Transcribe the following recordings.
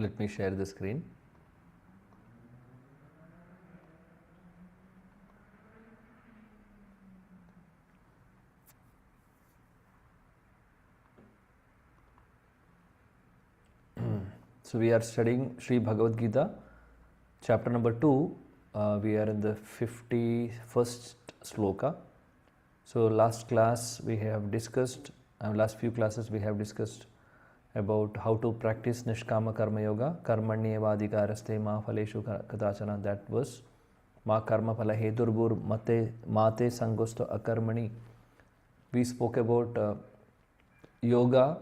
Let me share the screen. So we are studying Sri Bhagavad Gita, chapter number 2. We are in the 51st sloka. So last class we have discussed, last few classes we have discussed about how to practice Nishkama Karma Yoga, Karmanyevadhikaraste ma phaleshu kadachana. That was ma karma phala heturbur mate sangosto akarmani. We spoke about yoga,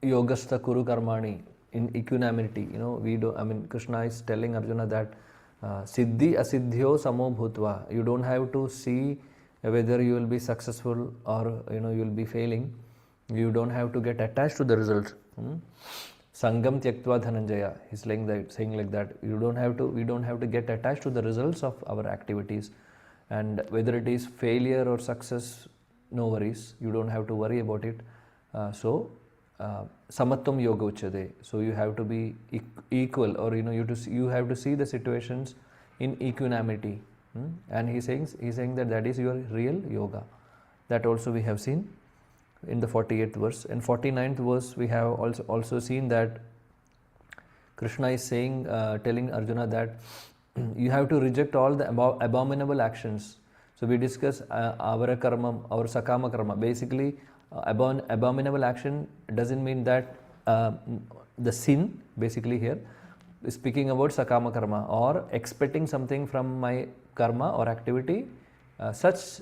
yogastha kuru karmani, in equanimity. Krishna is telling Arjuna that siddhi asiddhyo samo bhutva. You don't have to see whether you will be successful or you will be failing. You don't have to get attached to the result. Sangam tyaktva dhananjaya. He's saying like that. We don't have to get attached to the results of our activities, and whether it is failure or success, no worries. You don't have to worry about it. Samatvam yoga uchyate. So you have to be equal, or you have to see the situations in equanimity. And he's saying that is your real yoga. That also we have seen in the 48th verse. And 49th verse we have also seen that Krishna is saying, telling Arjuna that you have to reject all the abominable actions. So we discuss avara karma or sakama karma. Basically, abominable action doesn't mean that the sin, basically here speaking about sakama karma, or expecting something from my karma or activity. Such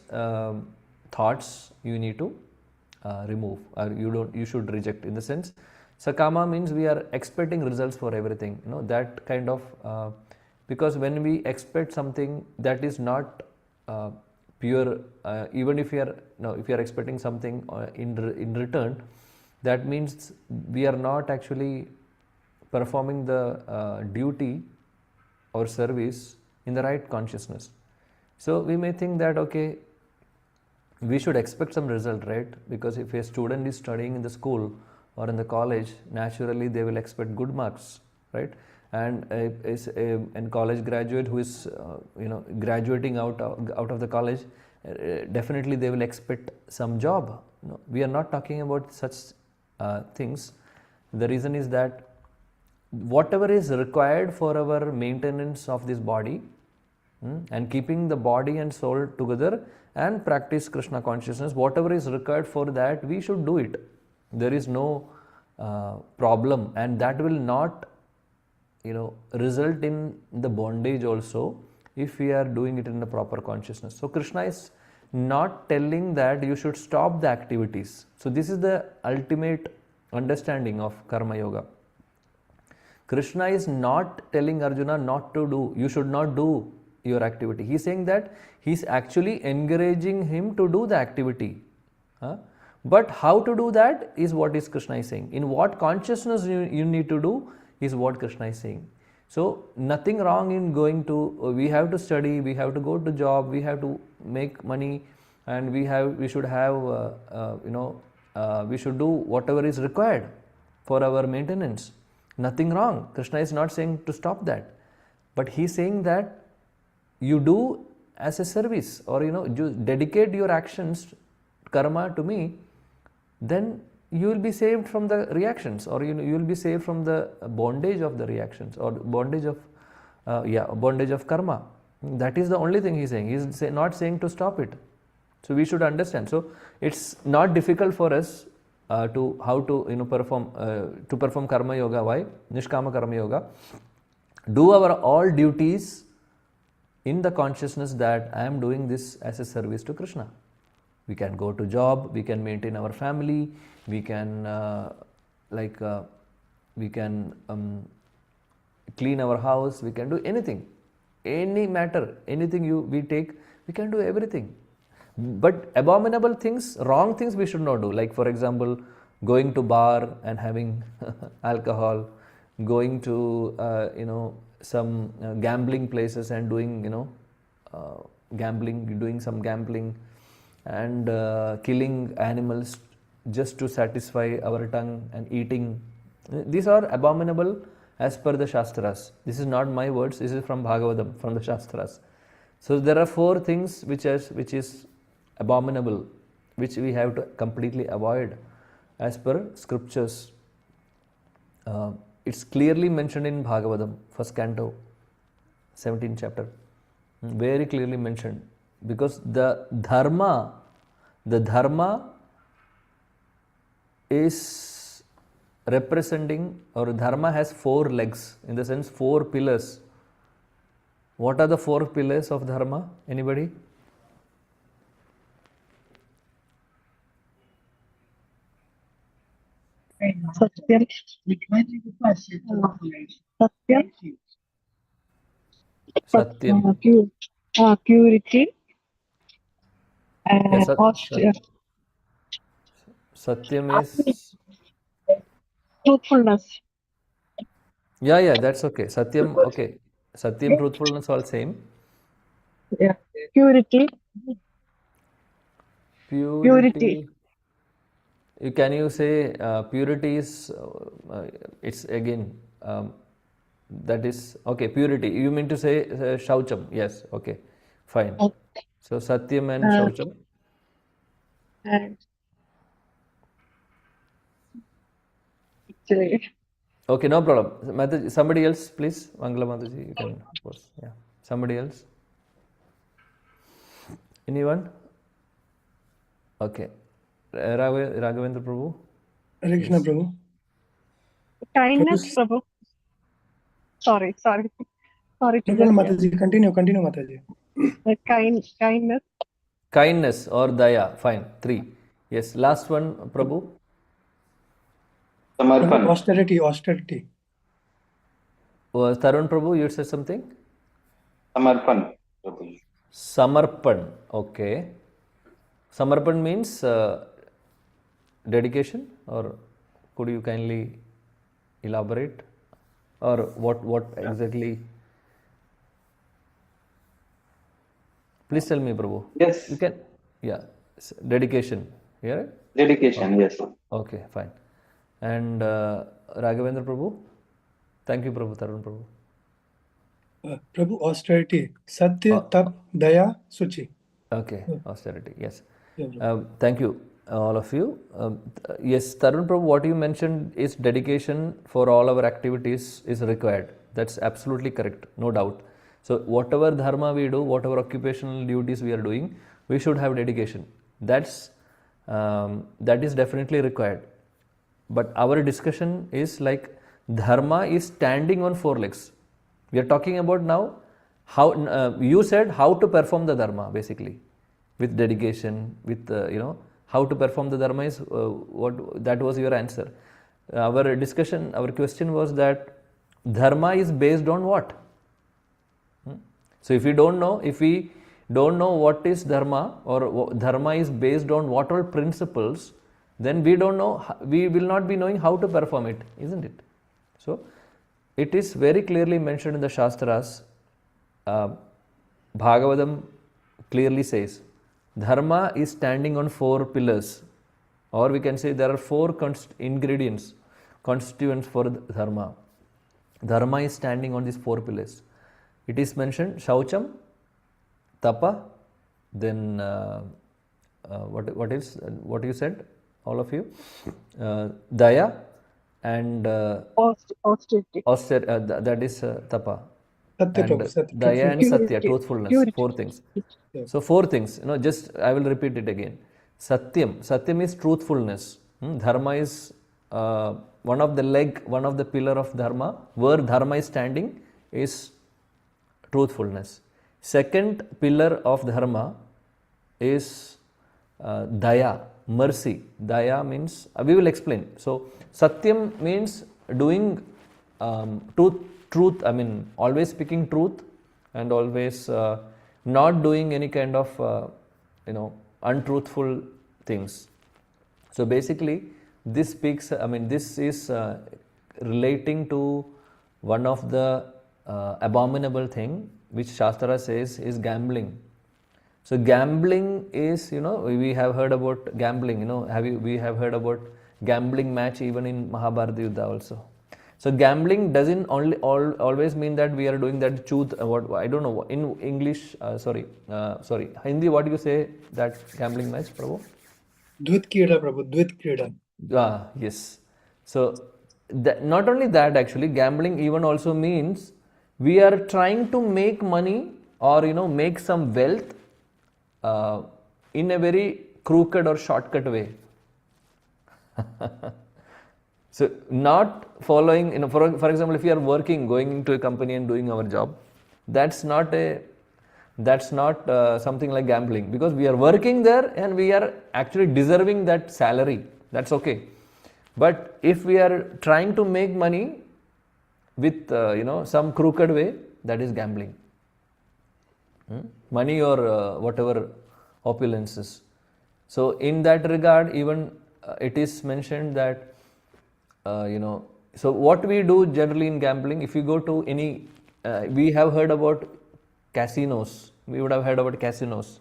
thoughts you need to remove, or you should reject. In the sense, sakama means we are expecting results for everything, that kind of, because when we expect something that is not pure, even if you are expecting something in return, that means we are not actually performing the duty or service in the right consciousness. So we may think that okay, we should expect some result, right? Because if a student is studying in the school or in the college, naturally they will expect good marks, right? And a college graduate who is graduating out of the college, definitely they will expect some job. We are not talking about such things. The reason is that whatever is required for our maintenance of this body, and keeping the body and soul together and practice Krishna consciousness, whatever is required for that, we should do it. There is no problem, and that will not result in the bondage also if we are doing it in the proper consciousness. So Krishna is not telling that you should stop the activities. So this is the ultimate understanding of karma yoga. Krishna is not telling Arjuna not to do, you should not do your activity. He's saying that he's actually encouraging him to do the activity. But how to do that is what is Krishna is saying. In what consciousness you need to do is what Krishna is saying. So nothing wrong in going to, we have to study, we have to go to job, we have to make money, and we should do whatever is required for our maintenance. Nothing wrong. Krishna is not saying to stop that, but he's saying that you do as a service, or you dedicate your actions, karma, to me, then you will be saved from the reactions, or you will be saved from the bondage of the reactions, or bondage of karma. That is the only thing he's saying. He's not saying to stop it. So we should understand. So it's not difficult for us to perform karma yoga. Why? Nishkama karma yoga. Do our all duties in the consciousness that I am doing this as a service to Krishna. We can go to job, we can maintain our family, we can clean our house, we can do anything, any matter, anything we take, we can do everything. But abominable things, wrong things we should not do. Like for example, going to bar and having alcohol, going to some gambling places and doing doing some gambling, and killing animals just to satisfy our tongue, and eating These are abominable as per the Shastras. This is not my words, this is from Bhagavatam, from the Shastras. So there are 4 things which is abominable, which we have to completely avoid as per scriptures. It's clearly mentioned in Bhagavatam, first canto, 17th chapter. Very clearly mentioned. Because the dharma is representing, or dharma has 4 legs, in the sense 4 pillars. What are the 4 pillars of dharma? Anybody? Satyam. Satyam. Purity. Yes, Truthfulness. Satyam is. Yeah, that's okay. Satyam, okay. Satyam, truthfulness, all same. Yeah. Purity. Purity. Can you say purity is, it's again, that is, okay, purity. You mean to say Shaucham? Yes, okay, fine. So Satyam and Shaucham. And actually, Okay, no problem. Mataji, somebody else, please. Mangala Mataji, you can, of course. Yeah. Somebody else? Anyone? Okay. Raghavendra Prabhu? Hare Krishna, Prabhu. kindness, Prabhu. Sorry to No problem, Mataji. Continue, Mataji. Kindness. Kindness or daya. Fine. 3. Yes. Last one, Prabhu. Prabhu, austerity. Tarun Prabhu, you said something? Samarpan, Prabhu. Samarpan. Okay. Samarpan means dedication, or could you kindly elaborate? Or what exactly? Please tell me, Prabhu. Yes. You can. Yeah. Dedication. Yeah. Dedication, okay. Yes. Okay, fine. And Raghavendra Prabhu? Thank you, Prabhu. Tarun Prabhu. Prabhu, austerity. Satya, Tap, Daya, Suchi. Okay, austerity. Yes. Yeah, thank you, all of you. Yes, Tarun Prabhu, what you mentioned is dedication for all our activities is required. That's absolutely correct, no doubt. So whatever dharma we do, whatever occupational duties we are doing, we should have dedication. That is definitely required. But our discussion is like dharma is standing on 4 legs. We are talking about now how you said how to perform the dharma, basically, with dedication, with how to perform the dharma is what that was your answer. Our discussion, our question was that dharma is based on what? So if we don't know what is dharma, or dharma is based on what all principles, then we don't know, we will not be knowing how to perform it, isn't it? So it is very clearly mentioned in the Shastras. Bhagavatam clearly says dharma is standing on 4 pillars, or we can say there are 4 ingredients, constituents for dharma. Dharma is standing on these 4 pillars. It is mentioned Shaucham, Tapa, then what else? What you said, all of you? Daya and austerity. That is Tapa. Satya, And Daya and Satya, truthfulness. Purity. 4 things. Yes. So 4 things. Just I will repeat it again. Satyam is truthfulness. Dharma is one of the pillar of dharma. Where dharma is standing is truthfulness. Second pillar of dharma is daya, mercy. Daya means, we will explain. So Satyam means doing truth, I mean always speaking truth, and always not doing any kind of untruthful things. So basically this speaks, this is relating to one of the abominable thing which Shastra says is gambling. So gambling is, we have heard about gambling, we have heard about gambling match even in Mahabharata Yuddha also. So gambling doesn't always mean that we are doing that chut. What I don't know in English. Sorry, Hindi. What do you say that gambling match, Prabhu? Dvit Krida, Prabhu. Dvit Krida. Yes. So not only that, actually, gambling even also means we are trying to make money or make some wealth in a very crooked or shortcut way. So not following, for example, if you are working, going into a company and doing our job, that's not something like gambling, because we are working there and we are actually deserving that salary. That's okay. But if we are trying to make money with some crooked way, that is gambling. Money or whatever opulences. So in that regard, even it is mentioned that so what we do generally in gambling, if you go to any, we have heard about casinos. We would have heard about casinos.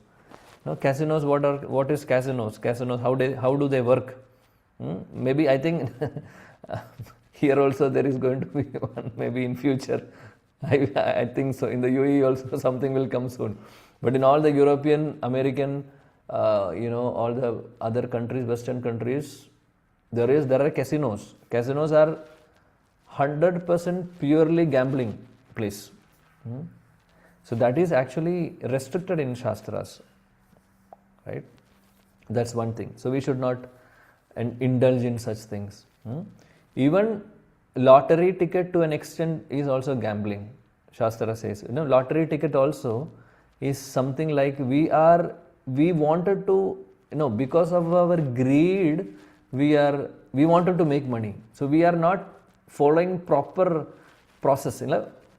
Casinos. What is casinos? Casinos. How do they work? Maybe I think here also there is going to be one. Maybe in future, I think so. In the UAE also something will come soon. But in all the European, American, all the other countries, Western countries, there are casinos. Casinos are 100% purely gambling place. So that is actually restricted in Shastras, right? That's one thing. So we should not indulge in such things. Even lottery ticket to an extent is also gambling. Shastra says, lottery ticket also is something like we wanted to, because of our greed, we wanted to make money. So we are not following proper process.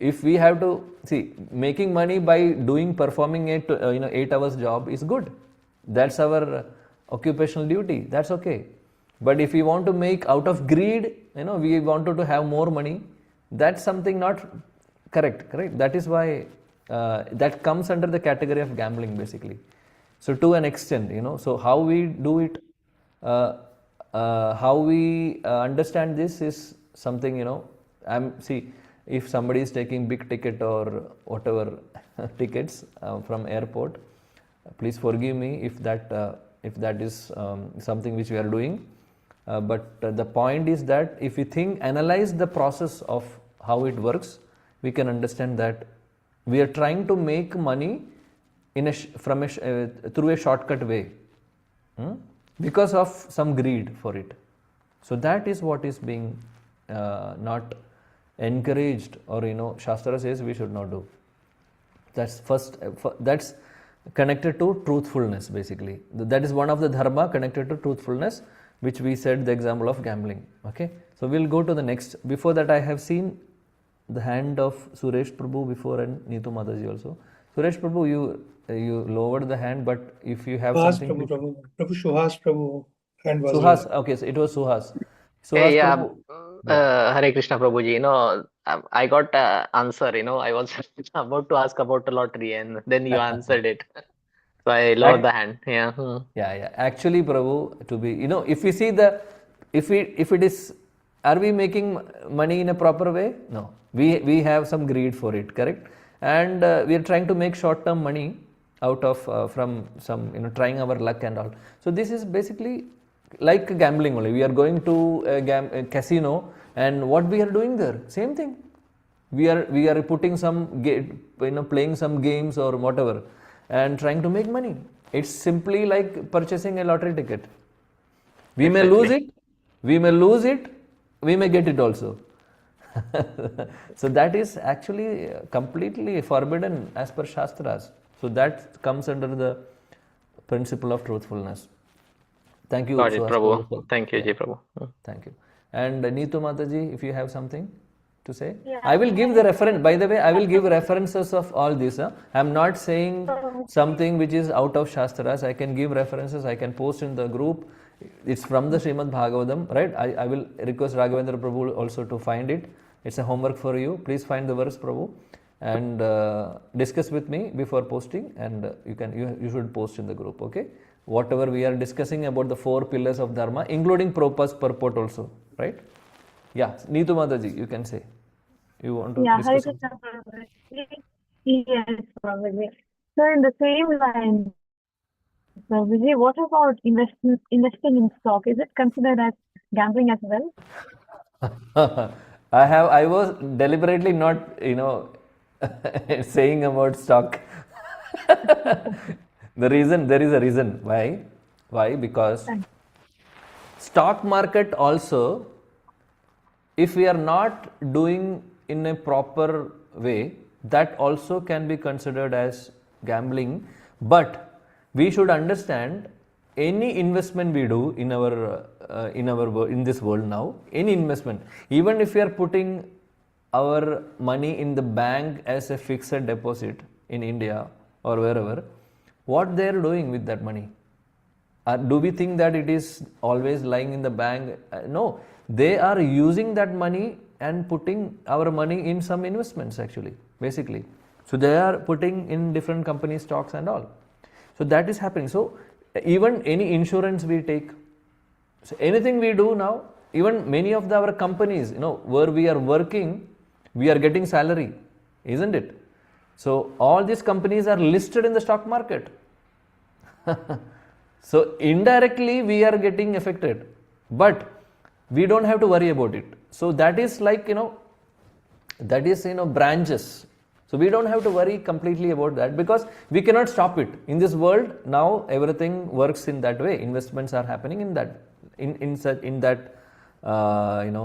If we have to see, making money by performing 8 hours job is good. That's our occupational duty. That's okay. But if we want to make out of greed, we wanted to have more money, that's something not correct. That is why that comes under the category of gambling basically. So to an extent, so how we do it, how we understand this is something, see, if somebody is taking big ticket or whatever tickets from airport, please forgive me if that is something which we are doing. But the point is that if we analyze the process of how it works, we can understand that we are trying to make money through a shortcut way, because of some greed for it. So that is what is being not encouraged, or Shastra says we should not do. That's that's connected to truthfulness basically. That is one of the dharma connected to truthfulness, which we said the example of gambling. Okay, so we'll go to the next. Before that, I have seen the hand of Suresh Prabhu before and Neetu Mataji also. Suresh Prabhu, you lowered the hand, but if you have Suhas something. Prabhu, Suhas Prabhu hand was Suhas, raised. okay, so it was Suhas. Hey, Suhas yeah, Prabhu. Hare Krishna Prabhuji. I got answer. I was about to ask about the lottery, and then you answered it. So I lowered the hand. Yeah. Yeah. Actually, Prabhu, to be, if we see if it is, are we making money in a proper way? No. We have some greed for it, correct? And we are trying to make short-term money out of from some, trying our luck and all. So this is basically like gambling only. We are going to a casino, and what we are doing there? Same thing. We are putting some, playing some games or whatever, and trying to make money. It's simply like purchasing a lottery ticket. We may lose it, we may get it also. So that is actually completely forbidden as per Shastras. So that comes under the principle of truthfulness. Thank you. Got it, Prabhu. Thank you, Ji Prabhu. Thank you. And Neetu Mataji, if you have something to say, I will give the reference. By the way, I will give references of all this. I am not saying something which is out of Shastras. I can give references. I can post in the group. It's from the Srimad Bhagavatam, right? I will request Raghavendra Prabhu also to find it. It's a homework for you. Please find the verse, Prabhu, and discuss with me before posting. And you should post in the group. Okay. whatever we are discussing about the 4 pillars of Dharma, including Prabhupada's purport also, right? Yeah, Neetu Mataji, you can say. You want to Yeah, Hare discuss something? Krishna Prabhuji. Yes, Prabhuji. So in the same line, Prabhuji, what about investing in stock? Is it considered as gambling as well? I was deliberately not, saying about stock. There is a reason why. Why? Because Thanks. stock market also, if we are not doing in a proper way, that also can be considered as gambling. But we should understand, any investment we do in in this world now, any investment, even if we are putting our money in the bank as a fixed deposit in India or wherever, what they are doing with that money? Do we think that it is always lying in the bank? No, they are using that money and putting our money in some investments actually, basically. So they are putting in different company stocks and all. So that is happening. So even any insurance we take, so anything we do now, even many of our companies, where we are working, we are getting salary, isn't it? So all these companies are listed in the stock market. So indirectly we are getting affected, but we don't have to worry about it. So that is like, that is, branches. So we don't have to worry completely about that, because we cannot stop it. In this world now, everything works in that way. Investments are happening in that, in that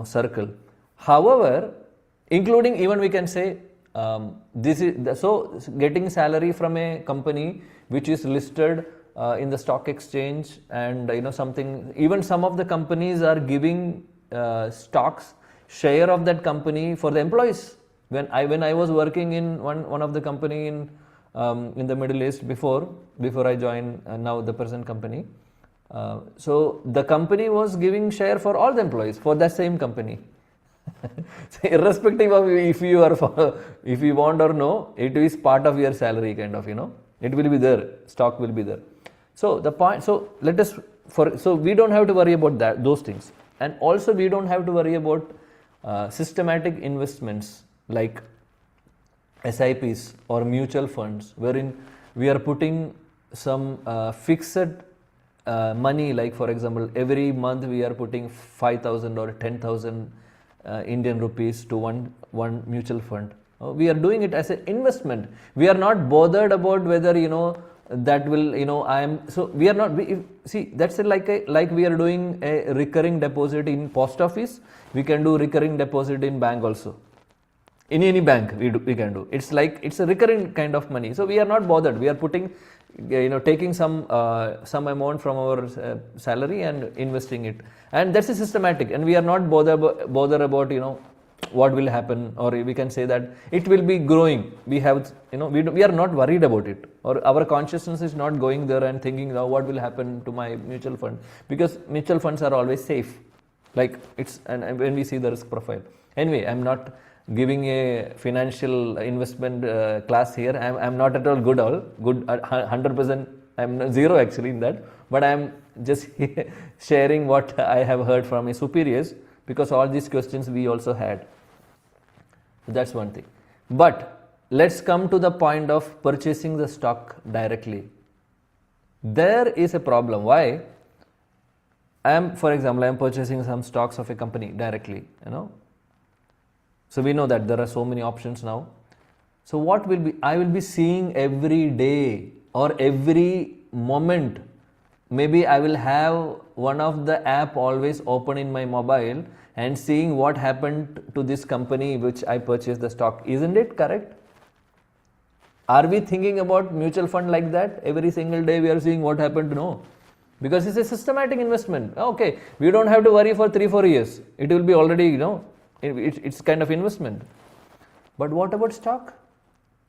circle. However, including, even we can say, this is so getting salary from a company which is listed in the stock exchange, and something, even some of the companies are giving stocks, share of that company for the employees. When I was working in one of the company in the Middle East before I joined now the present company, so the company was giving share for all the employees for that same company. So irrespective of if you want or no, it is part of your salary, kind of, it will be there, stock will be there. So the point, so let us, so we don't have to worry about those things, and also we don't have to worry about systematic investments like SIPs or mutual funds, wherein we are putting some fixed money, like for example, every month we are putting 5,000 or 10,000 Indian rupees to one mutual fund. We are doing it as an investment. We are not bothered about whether that will so we are not, see, that's like we are doing a recurring deposit in post office. We can do recurring deposit in bank also. In any bank we can do. It's like, it's a recurring kind of money. So we are not bothered. We are putting, taking some amount from our salary and investing it, and that's a systematic, and we are not bother about what will happen, or we can say that it will be growing. We have, we are not worried about it, or our consciousness is not going there and thinking, now what will happen to my mutual fund, because mutual funds are always safe, like it's, and when we see the risk profile. Anyway, I'm not giving a financial investment class here. I'm not at all good 100%. I'm zero actually in that, but I'm just sharing what I have heard from my superiors, because all these questions we also had. So that's one thing. But let's come to the point of purchasing the stock directly. There is a problem. Why? For example, I am purchasing some stocks of a company directly, So we know that there are so many options now. So what will be, I will be seeing every day or every moment. Maybe I will have one of the app always open in my mobile and seeing what happened to this company which I purchased the stock. Isn't it correct? Are we thinking about mutual fund like that? Every single day we are seeing what happened? No. Because it's a systematic investment. Okay, we don't have to worry for 3-4 years. It will be already, it's kind of investment. But what about stock?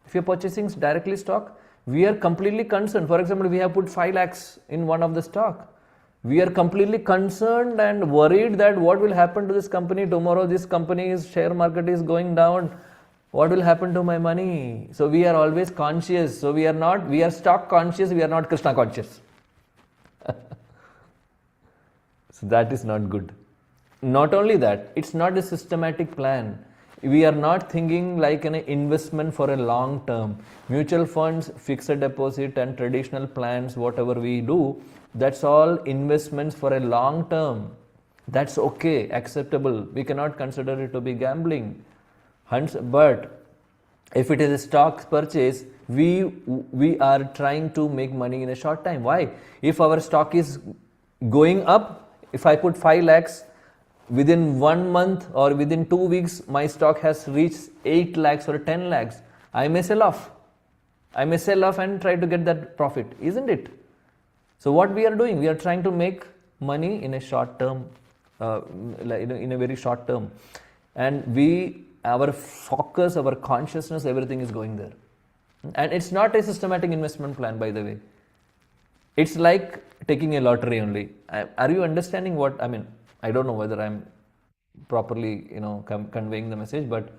If you're purchasing directly stock, we are completely concerned. For example, we have put 5 lakhs in one of the stock. We are completely concerned and worried that what will happen to this company tomorrow. This company's share market is going down. What will happen to my money? So we are always conscious. So we are stock conscious. We are not Krishna conscious. So that is not good. Not only that, it's not a systematic plan. We are not thinking like an investment for a long term. Mutual funds, fixed deposit, and traditional plans, whatever we do, that's all investments for a long term. That's okay, acceptable. We cannot consider it to be gambling. But if it is a stock purchase, we are trying to make money in a short time. Why? If our stock is going up, if I put 5 lakhs, within 1 month or within 2 weeks, my stock has reached 8 lakhs or 10 lakhs, I may sell off. I may sell off and try to get that profit, isn't it? So what we are doing, we are trying to make money in a short term, in a very short term, and our focus, our consciousness, everything is going there. And it's not a systematic investment plan, by the way. It's like taking a lottery only. Are you understanding what I mean? I don't know whether I'm properly, conveying the message, but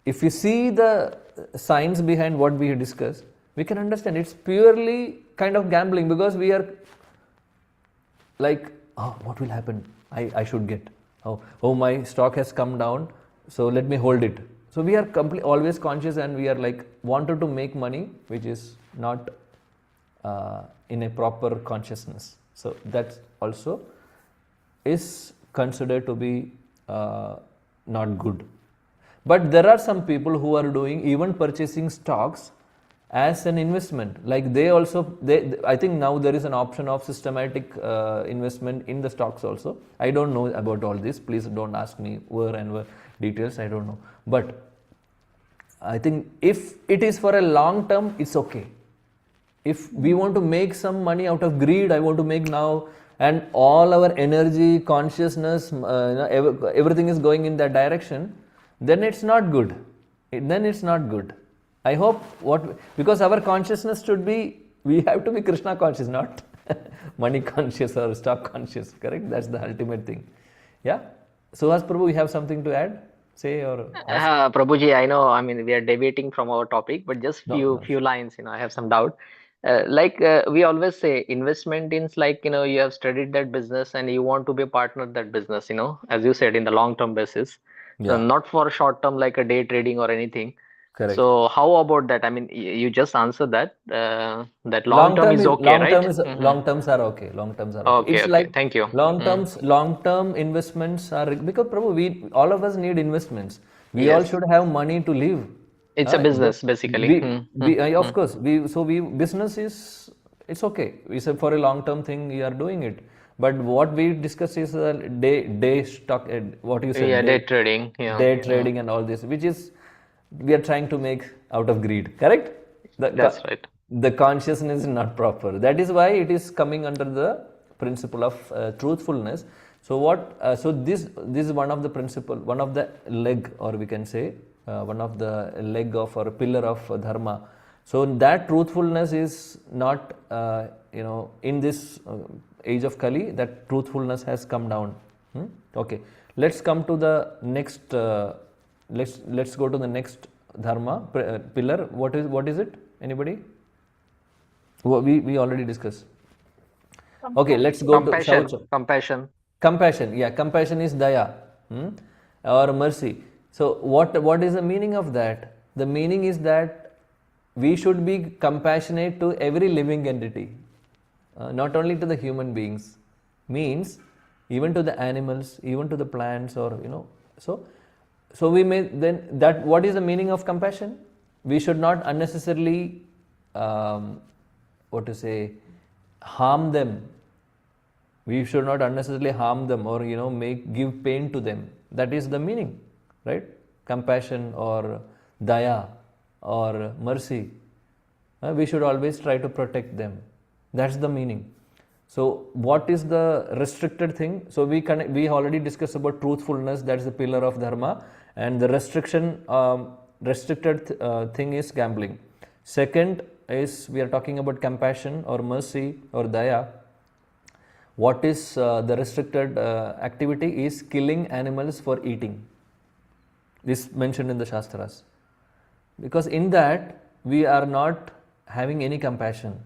if you see the science behind what we discussed, we can understand it's purely kind of gambling, because we are like, what will happen? I should get. Oh, my stock has come down, so let me hold it. So we are always conscious, and we are like wanted to make money, which is not in a proper consciousness. So that also is considered to be not good. But there are some people who are doing even purchasing stocks as an investment. Like I think now there is an option of systematic investment in the stocks also. I don't know about all this. Please don't ask me where and where details. I don't know. But I think if it is for a long term, it's okay. If we want to make some money out of greed, I want to make now, and all our energy, consciousness, everything is going in that direction, then it's not good. I hope because our consciousness should be, we have to be Krishna conscious, not money conscious or stock conscious, correct? That's the ultimate thing. Yeah. Suhas Prabhu, you have something to add? Say or ask? Prabhuji, I know, we are deviating from our topic, but just No. few lines, I have some doubt. We always say, investment means like, you have studied that business and you want to be a partner in that business, as you said, in the long term basis. So Yeah. not for short term like a day trading or anything. Correct. So how about that? You just answered that long term is okay, right? Long terms are okay. Long terms are okay. Okay, It's okay. like Thank you. long term investments are, because Prabhu, all of us need investments. We all Yes. should have money to live. It's a business, basically. Of course, business is, it's okay. We say for a long term thing, we are doing it. But what we discuss is day stock, what you said, Yeah, day trading. Yeah. day trading and all this, which is we are trying to make out of greed, correct? That's right. The consciousness is not proper. That is why it is coming under the principle of truthfulness. So this is one of the principle, one of the leg, or we can say one of the leg of or pillar of dharma. So that truthfulness is not, in this age of Kali, that truthfulness has come down. Okay, let's come to the next. Let's go to the next dharma pillar. What is it? Anybody? We already discussed. Okay, let's go Compassion. to Compassion. Compassion. Yeah, compassion is daya, or mercy. So what is the meaning of that? The meaning is that we should be compassionate to every living entity, not only to the human beings. Means even to the animals, even to the plants, or So we may then that what is the meaning of compassion? We should not unnecessarily harm them. We should not unnecessarily harm them or give pain to them. That is the meaning, right? Compassion or daya or mercy. We should always try to protect them. That's the meaning. So what is the restricted thing? So we already discussed about truthfulness. That's the pillar of dharma, and the restricted thing is gambling. Second is we are talking about compassion or mercy or daya. What is the restricted activity is killing animals for eating. This mentioned in the Shastras. Because in that we are not having any compassion.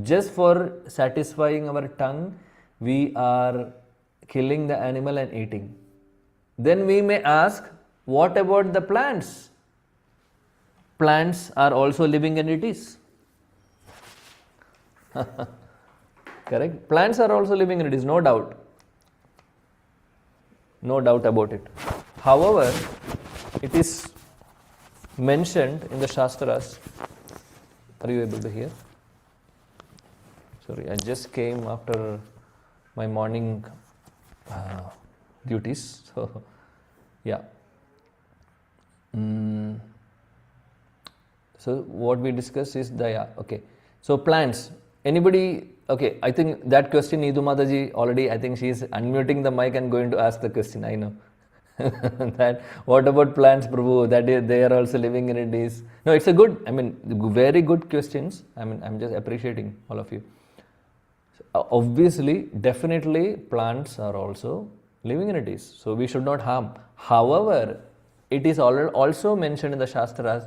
Just for satisfying our tongue, we are killing the animal and eating. Then we may ask, what about the plants? Plants are also living entities. Correct? Plants are also living entities, no doubt. No doubt about it. However, it is mentioned in the Shastras. Are you able to hear? Sorry, I just came after my morning duties. So, yeah. So, what we discussed is Daya. Okay. So, plants. Anybody? Okay. I think that question, Needu Mataji, already, I think she is unmuting the mic and going to ask the question. I know. That what about plants, Prabhu? That is, they are also living in entities. No, it's a good, I mean, very good questions. I mean, I'm just appreciating all of you. So, obviously, definitely, plants are also living entities. So, we should not harm. However, it is also mentioned in the Shastras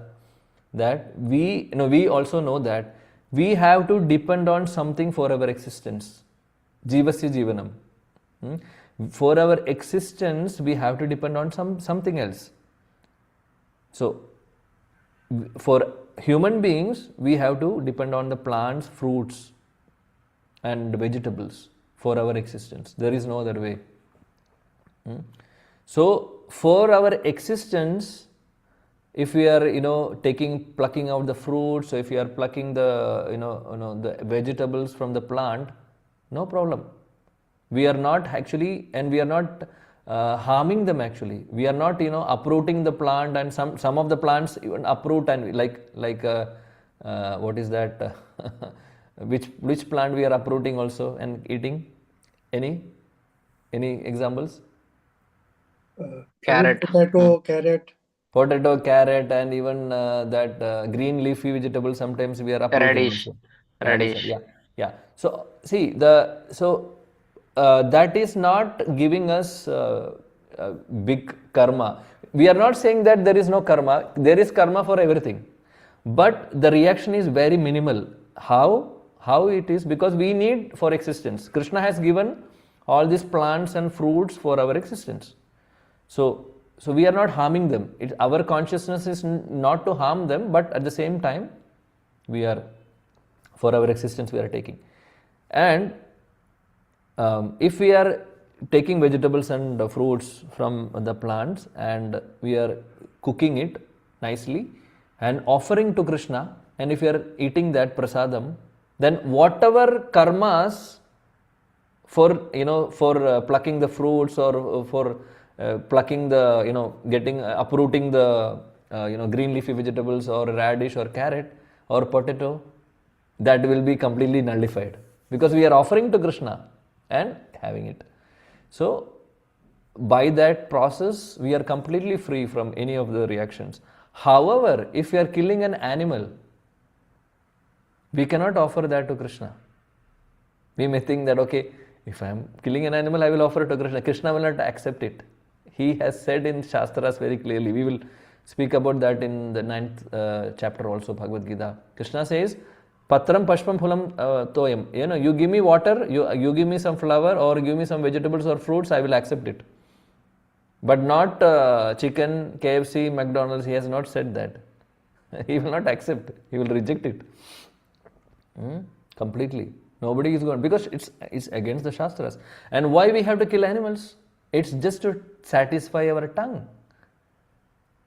that we also know that we have to depend on something for our existence. Jivasya Jivanam. For our existence, we have to depend on something else. So, for human beings, we have to depend on the plants, fruits, and vegetables for our existence. There is no other way. So, for our existence, if we are plucking out the fruits, so if we are plucking the the vegetables from the plant, no problem. We are not actually, and we are not harming them actually. We are not uprooting the plant, and some of the plants even uproot, and like what is that? which plant we are uprooting also and eating? Any examples? Carrot. Potato, carrot. And even that green leafy vegetable, sometimes we are uprooting Radish. also. Radish. Yeah. So see that is not giving us big karma. We are not saying that there is no karma. There is karma for everything, but the reaction is very minimal. How it is? Because we need for existence. Krishna has given all these plants and fruits for our existence. So we are not harming them. Our consciousness is not to harm them, but at the same time, we are, for our existence, we are taking. And if we are taking vegetables and fruits from the plants and we are cooking it nicely and offering to Krishna, and if we are eating that prasadam, then whatever karmas for plucking the fruits or for plucking the uprooting the green leafy vegetables or radish or carrot or potato, that will be completely nullified because we are offering to Krishna and having it. So by that process we are completely free from any of the reactions. However, if we are killing an animal, we cannot offer that to Krishna. We may think that, okay, if I am killing an animal, I will offer it to Krishna. Krishna will not accept it. He has said in Shastras very clearly. We will speak about that in the 9th chapter also, Bhagavad Gita. Krishna says, Patram Pashpam Phulam Toyam. You give me water, you give me some flower or give me some vegetables or fruits, I will accept it. But not chicken, KFC, McDonald's. He has not said that. He will not accept. He will reject it. Completely. Nobody is going, because it's against the Shastras. And why we have to kill animals? It's just to satisfy our tongue.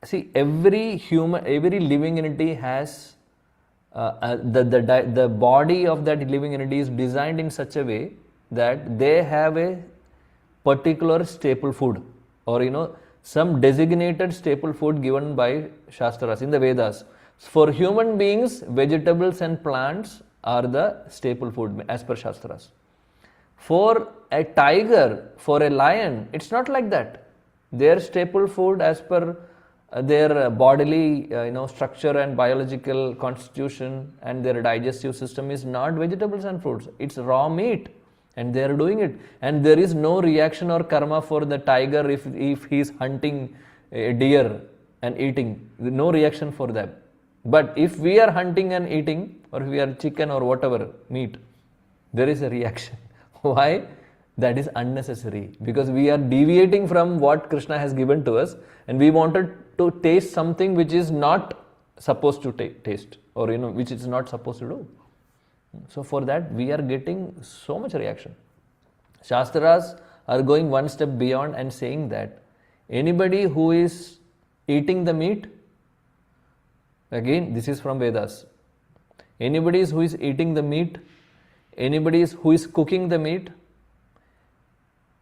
See, every living entity has the body of that living entity is designed in such a way that they have a particular staple food or some designated staple food given by Shastras in the Vedas. For human beings, vegetables and plants are the staple food as per Shastras. For a tiger, for a lion, it's not like that. Their staple food as per their bodily structure and biological constitution and their digestive system is not vegetables and fruits. It's raw meat and they are doing it. And there is no reaction or karma for the tiger if he is hunting a deer and eating. No reaction for them. But if we are hunting and eating, or if we are chicken or whatever meat, there is a reaction. Why? that is unnecessary, because we are deviating from what Krishna has given to us, and we wanted to taste something which is not supposed to taste, or which is not supposed to do. So for that we are getting so much reaction. Shastras are going one step beyond and saying that anybody who is eating the meat, again this is from Vedas, anybody who is eating the meat, anybody who is cooking the meat,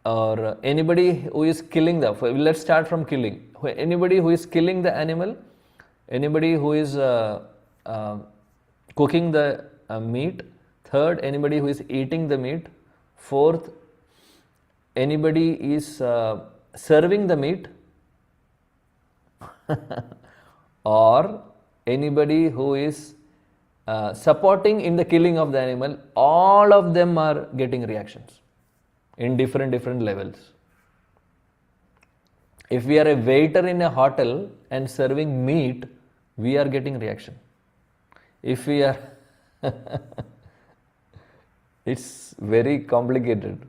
or anybody who is killing let's start from killing. Anybody who is killing the animal, anybody who is cooking the meat, third, anybody who is eating the meat, fourth, anybody is serving the meat, or anybody who is supporting in the killing of the animal, all of them are getting reactions in different levels. If we are a waiter in a hotel and serving meat, we are getting reaction. If we are it's very complicated.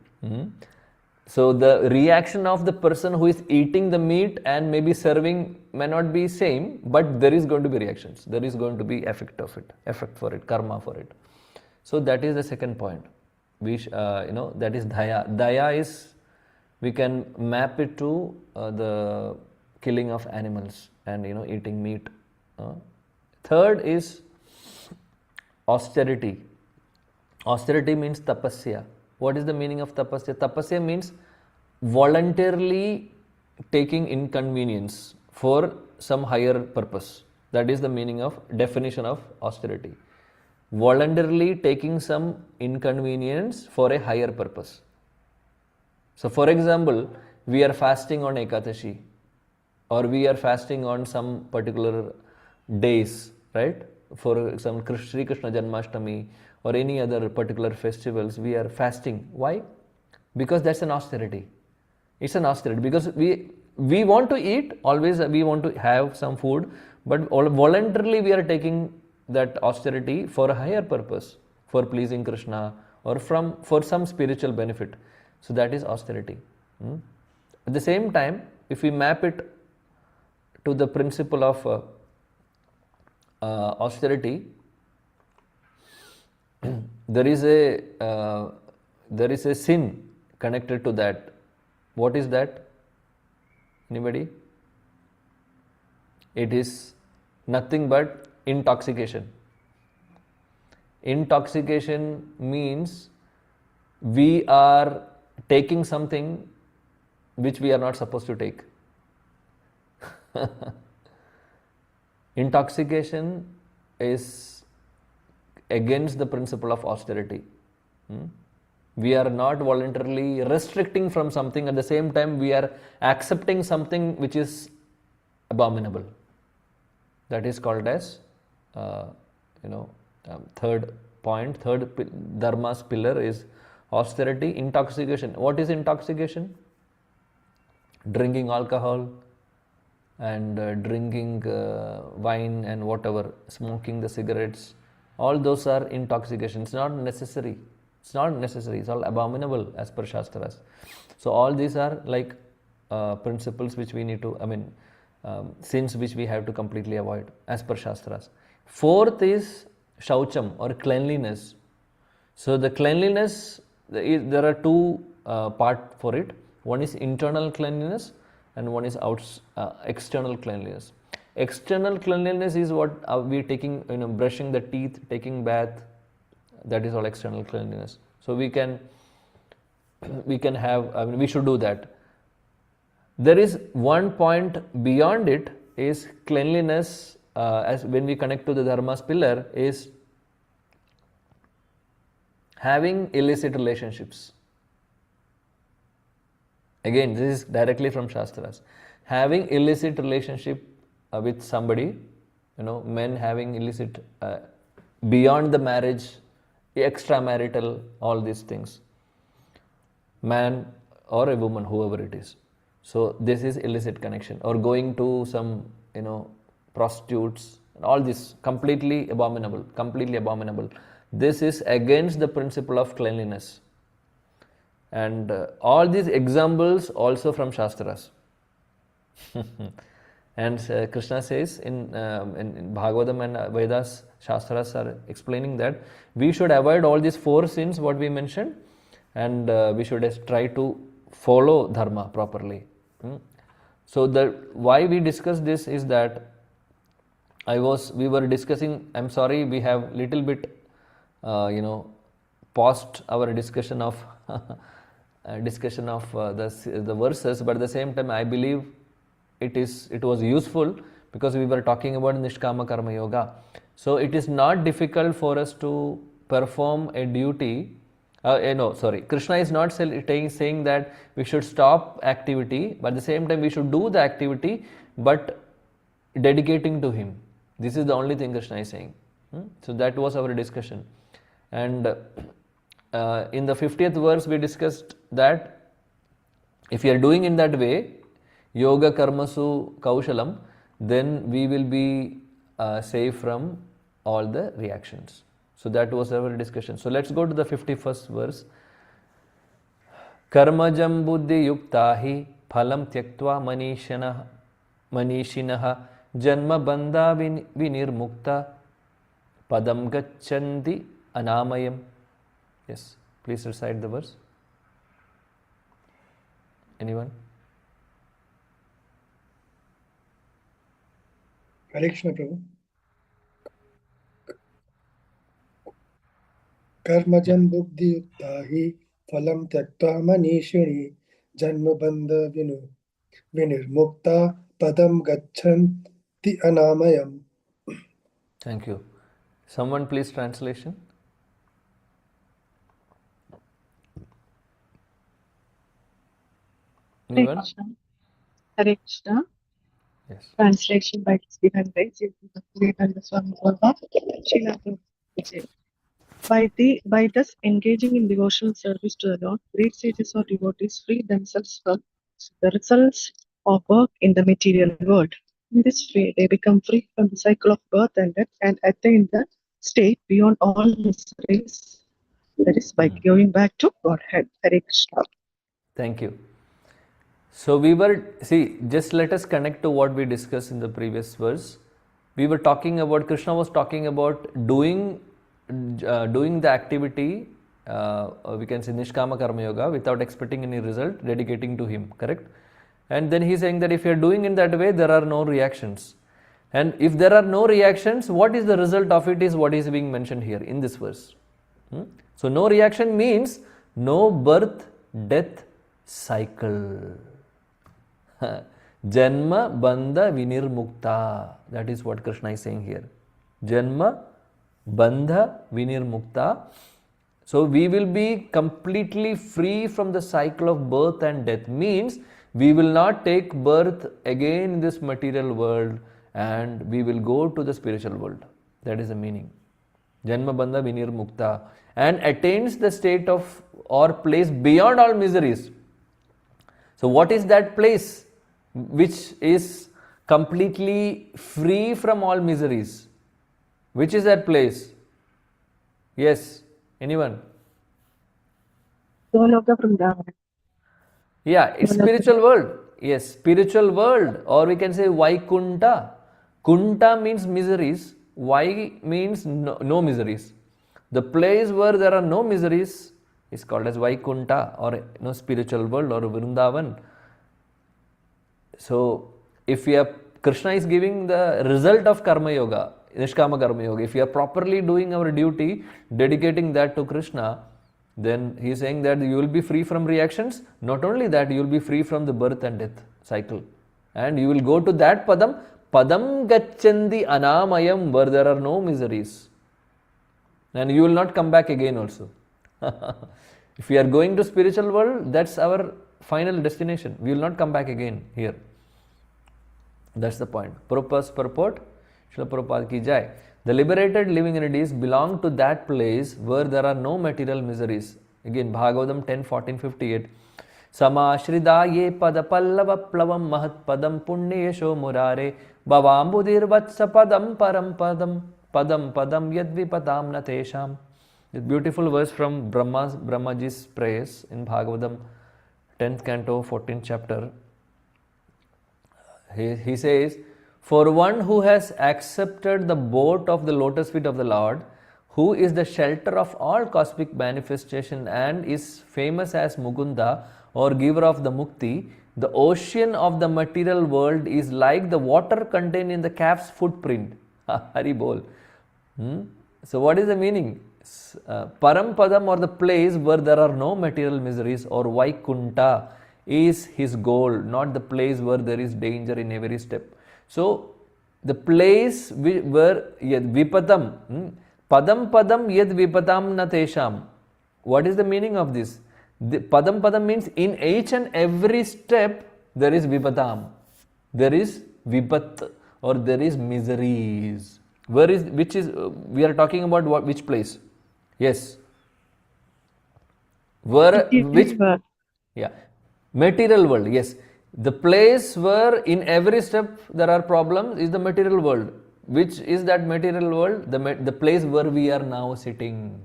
So the reaction of the person who is eating the meat and maybe serving may not be same, but there is going to be reactions. There is going to be effect for it, karma for it. So that is the second point. That is daya. Daya is, we can map it to the killing of animals and eating meat. Third is austerity. Austerity means tapasya. What is the meaning of tapasya? Tapasya means voluntarily taking inconvenience for some higher purpose. That is the meaning of definition of austerity. Voluntarily taking some inconvenience for a higher purpose. So for example, we are fasting on Ekadashi, or we are fasting on some particular days, right? For some Sri Krishna Janmashtami or any other particular festivals, we are fasting. Why? Because that's an austerity. It's an austerity because we want to eat, always we want to have some food, but voluntarily we are taking that austerity for a higher purpose, for pleasing Krishna or for some spiritual benefit. So that is austerity. At the same time, if we map it to the principle of austerity, there is a sin connected to that. What is that? Anybody? It is nothing but intoxication. Intoxication means we are taking something which we are not supposed to take. Intoxication is against the principle of austerity. We are not voluntarily restricting from something, at the same time we are accepting something which is abominable. That is called as third dharma's pillar is austerity. Intoxication. What is intoxication? Drinking alcohol and drinking wine and whatever, smoking the cigarettes, all those are intoxication. It's not necessary. It's all abominable as per Shastras. So all these are like principles which we need to, sins which we have to completely avoid as per Shastras. Fourth is shaucham or cleanliness. So the cleanliness, there are two parts for it. One is internal cleanliness and one is external cleanliness. External cleanliness is what we taking, brushing the teeth, taking bath. That is all external cleanliness. So we can have, we should do that. There is one point beyond it is cleanliness, as when we connect to the dharma's pillar, is having illicit relationships. Again, this is directly from Shastras. Having illicit relationship with somebody, men having illicit beyond the marriage, extramarital, all these things. Man or a woman, whoever it is. So this is illicit connection, or going to some, prostitutes, all this completely abominable. This is against the principle of cleanliness. And all these examples also from Shastras. And Krishna says in Bhagavatam and Vedas, Shastras are explaining that we should avoid all these 4 sins what we mentioned, and we should try to follow dharma properly. So why we discussed this is that we were discussing, I'm sorry, we have little bit paused our discussion of the verses, but at the same time I believe it was useful because we were talking about Nishkama Karma Yoga. So it is not difficult for us to perform a duty. Krishna is not saying that we should stop activity, but at the same time we should do the activity but dedicating to Him. This is the only thing Krishna is saying. So that was our discussion. And in the 50th verse we discussed that if you are doing in that way, Yoga Karmasu Kaushalam, then we will be safe from all the reactions. So that was our discussion. So let's go to the 51st verse. Karmajam buddhi yuktahi phalam tyaktva manishinaha janma bandha vinirmukta padam gacchanti anamayam. Yes, please recite the verse. Anyone? Hare Krishna, Prabhu. Karmajam buddhi yuttahi phalam tyaktva manishini janma bandha vinirmukta padam gacchanti anamayam. Thank you. Someone please translation. Hare Anyone? Krishna. Hare Krishna. Yes. Translation by Stephen Ray, Vivekananda Swami Prabhupada, Srila Prabhupada. By thus engaging in devotional service to the Lord, great sages or devotees free themselves from the results of work in the material world. In this way, they become free from the cycle of birth and death and attain the state beyond all miseries. That is by going back to Godhead. Hare Krishna. Thank you. So just let us connect to what we discussed in the previous verse. We were talking about, Krishna was talking about doing the activity, we can say Nishkama Karma Yoga, without expecting any result, dedicating to Him, correct? And then he's saying that if you are doing in that way, there are no reactions. And if there are no reactions, what is the result of it is what is being mentioned here in this verse. So no reaction means no birth, death, cycle. Janma bandha vinirmukta. That is what Krishna is saying here. Janma bandha vinirmukta. So we will be completely free from the cycle of birth and death. Means we will not take birth again in this material world and we will go to the spiritual world. That is the meaning. Janma bandha vinirmukta. And attains the state of or place beyond all miseries. So what is that place which is completely free from all miseries? Which is that place? Yes, anyone? Goloka Vrindavana. Yeah, it's spiritual world. Yes, spiritual world, or we can say Vaikunta. Kunta means miseries. Vai means no miseries. The place where there are no miseries is called as Vaikunta, or spiritual world, or Vrindavan. So, if we are, Krishna is giving the result of Karma Yoga, Nishkama Karma Yoga. If we are properly doing our duty, dedicating that to Krishna, then he is saying that you will be free from reactions. Not only that, you will be free from the birth and death cycle. And you will go to that padam, padam gacchanti anamayam, where there are no miseries. And you will not come back again also. If we are going to spiritual world, that's our final destination. We will not come back again here. That's the point. Purpose, purport, Srila Prabhupada ki jai. The liberated living entities belong to that place where there are no material miseries. Again, Bhagavatam 10, 14, 58. Samashridha ye pada pallava plavam mahat padam punya yesho murare bhavambudir vatsa padam param padam padam padam yadvipatam natesham A beautiful verse from Brahmaji's praise in Bhagavatam, 10th canto, 14th chapter. He says, for one who has accepted the boat of the lotus feet of the Lord, who is the shelter of all cosmic manifestation and is famous as Mukunda or giver of the Mukti, the ocean of the material world is like the water contained in the calf's footprint. Hari bol. So what is the meaning? Parampadam, or the place where there are no material miseries, or Vaikunta is his goal, not the place where there is danger in every step. So the place where yad vipatam, padam yad vipatam na tesham. What is the meaning of this? The padam means in each and every step there is vipatam, there is vipat, or there is miseries. We are talking about which place? Yes. Which? Yeah. Material world, yes. The place where in every step there are problems is the material world. Which is that material world? The place where we are now sitting.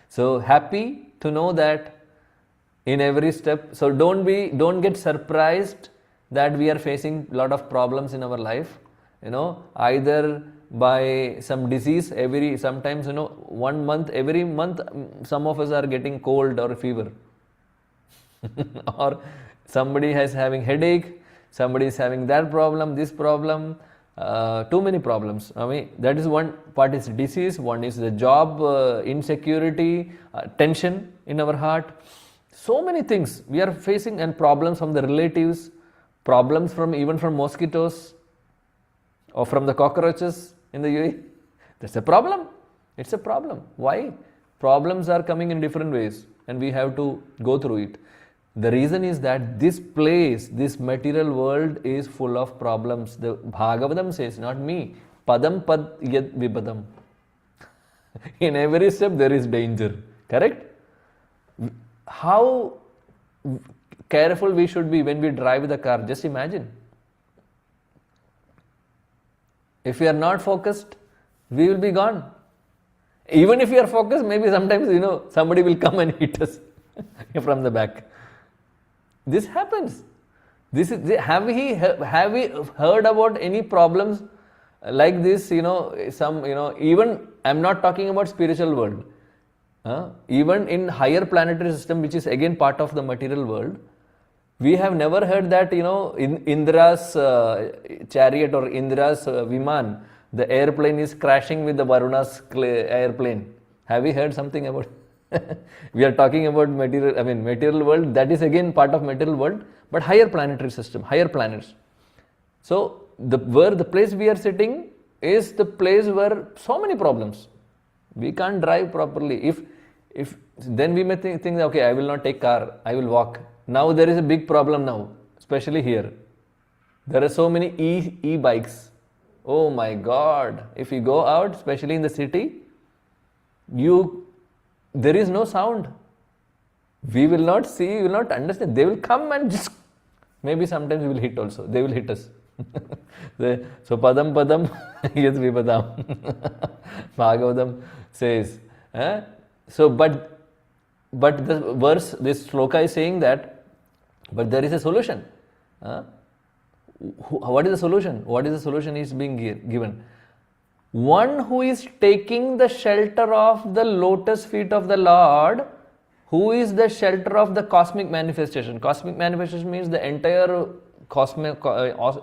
So happy to know that in every step. So don't get surprised that we are facing a lot of problems in our life. Either by some disease, sometimes every month some of us are getting cold or fever. Or somebody is having headache, somebody is having that problem, this problem, too many problems. I mean, that is one part is disease, one is the job insecurity, tension in our heart. So many things we are facing, and problems from the relatives, problems even from mosquitoes or from the cockroaches in the UAE. That's a problem. It's a problem. Why? Problems are coming in different ways and we have to go through it. The reason is that this place, this material world is full of problems. The Bhagavatam says, not me, padam pad yad vipadam. In every step there is danger. Correct? How careful we should be when we drive the car. Just imagine. If we are not focused, we will be gone. Even if we are focused, maybe sometimes, somebody will come and hit us from the back. This happens. Have we heard about any problems like this? Even I'm not talking about spiritual world. Even in higher planetary system, which is again part of the material world, we have never heard that in Indra's chariot or Indra's Viman, the airplane is crashing with the Varuna's airplane. Have we heard something about it? We are talking about material world, that is again part of material world, but higher planetary system, higher planets. So the place we are sitting is the place where so many problems. We can't drive properly. If then we may think okay, I will not take car, I will walk. Now there is a big problem now, especially here. There are so many e-bikes. Oh my God! If you go out, especially in the city, there is no sound. We will not see, we will not understand. They will come and just, maybe sometimes we will hit also. They will hit us. So padam yad vipadam. Bhagavatam says. So but the verse, this shloka is saying that, but there is a solution. What is the solution? What is the solution is being given? One who is taking the shelter of the lotus feet of the Lord, who is the shelter of the cosmic manifestation. Cosmic manifestation means the entire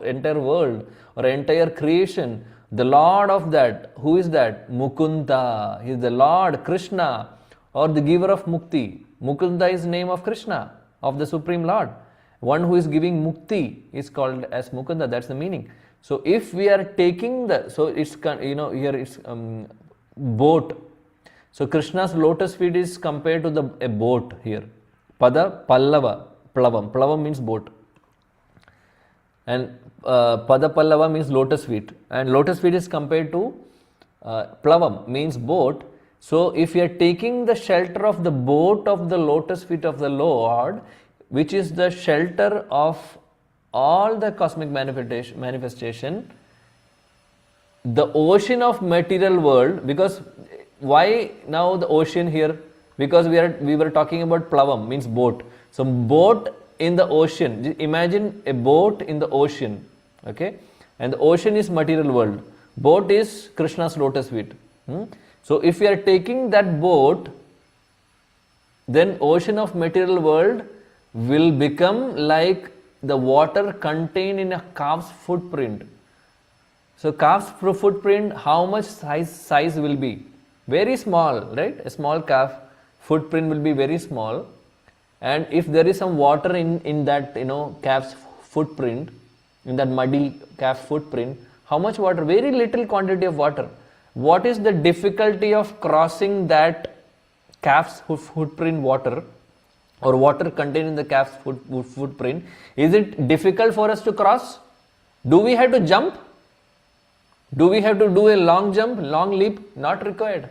entire world or entire creation. The Lord of that, who is that? Mukunda. He is the Lord, Krishna, or the giver of mukti. Mukunda is the name of Krishna, of the Supreme Lord. One who is giving mukti is called as Mukunda. That's the meaning. So if we are taking so it's here it's boat. So Krishna's lotus feet is compared to a boat here. Pada pallava, plavam means boat. And pada pallava means lotus feet. And lotus feet is compared to plavam means boat. So if you are taking the shelter of the boat of the lotus feet of the Lord, which is the shelter of all the cosmic manifestation, the ocean of material world, because why now the ocean here? Because we were talking about plavam, means boat. So boat in the ocean. Imagine a boat in the ocean, okay? And the ocean is material world. Boat is Krishna's lotus feet. So if we are taking that boat, then ocean of material world will become like the water contained in a calf's footprint. So calf's footprint, how much size will be? Very small, right? A small calf footprint will be very small. And if there is some water in that, calf's footprint, in that muddy calf footprint, how much water? Very little quantity of water. What is the difficulty of crossing that calf's footprint water, or water contained in the calf's footprint? Is it difficult for us to cross? Do we have to jump? Do we have to do a long jump, long leap? Not required.